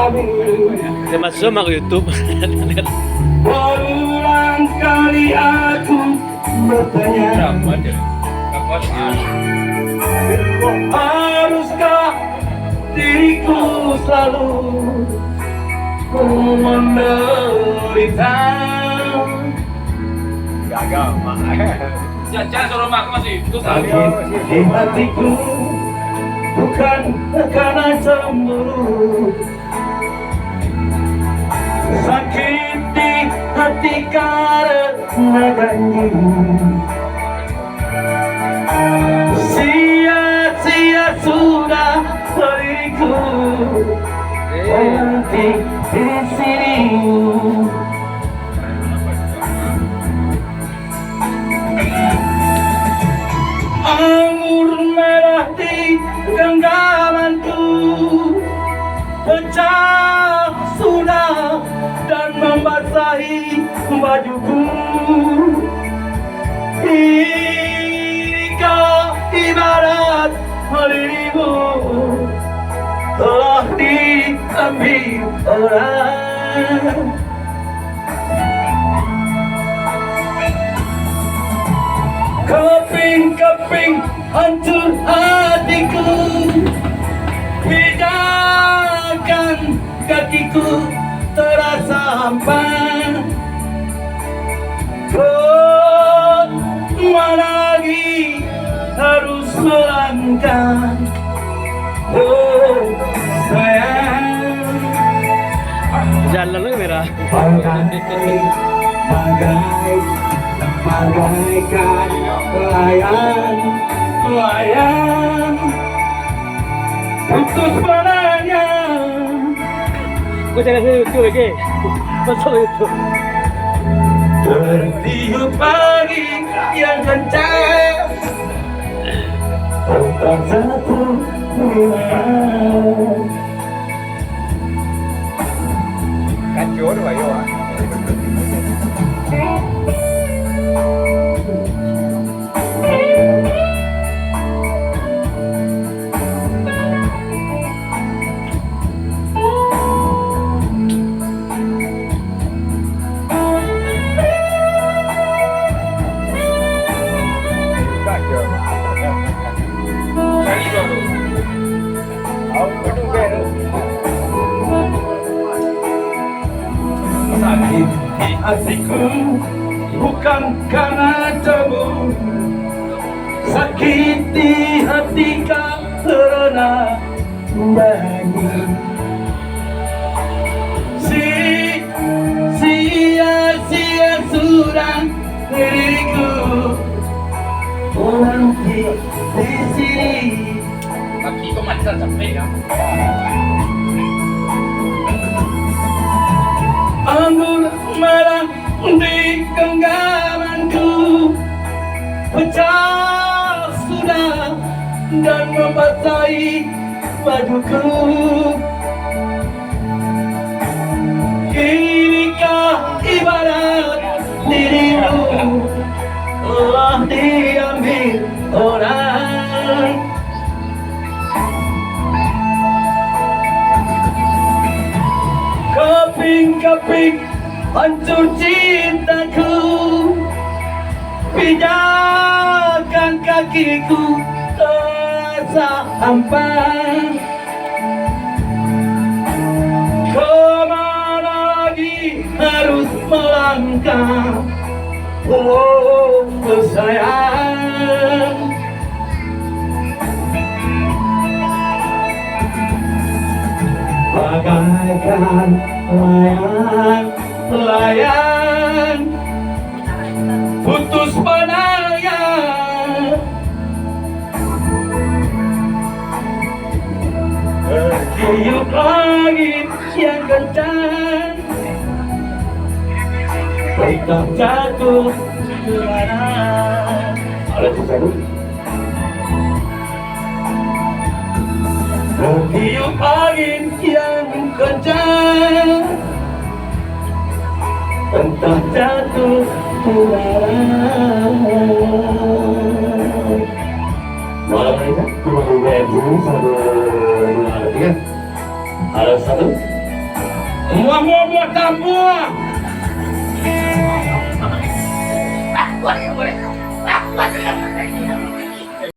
Saya masuk ke YouTube. Berulang kali aku bertanya, haruskah diriku selalu menderita? Gagal, Mak. Jangan suruh mak masih itu Sakit di hatiku bukan karena cemburu, sakit di hati karena janji. Sia-sia sudah diriku berhenti di sini. Anggur merah di genggamanku pecah sudah dan membasahi bajuku. Ini kau ibarat dirimu telah diambil orang. Keping-keping hancur hatiku, pijakan kakiku terasa hampa. Kemana lagi harus melangkah? Oh sayang, Jalan lagi merah. bagaikan layang putus panahnya. Gue cari YouTube lagi. Masuk YouTube. Tertiup angin yang kencang tentang satu bulan. Kacau tu ayo. Sakit di hatiku bukan karena cemburu, sakit di hati karena janji. Sia-sia sudah diriku berhenti di sini. kaki kau mati sampai ya. Anggur merah di genggamanku pecah sudah dan membasahi bajuku. Inikah ibarat dirimu telah diambil orang. Keping-keping hancur cintaku, pijakan kakiku terasa hampa. Kemana lagi harus melangkah? Oh sayang, bagaikan layang putus panahnya. Tertiup angin yang kencang tetap jatuh ke mana. Tertiup angin yang kencang entah jatuh ke mana. Malam ini cuma 2 dulu 1, 2, 3. Ada 1 Muah tambah. Boleh.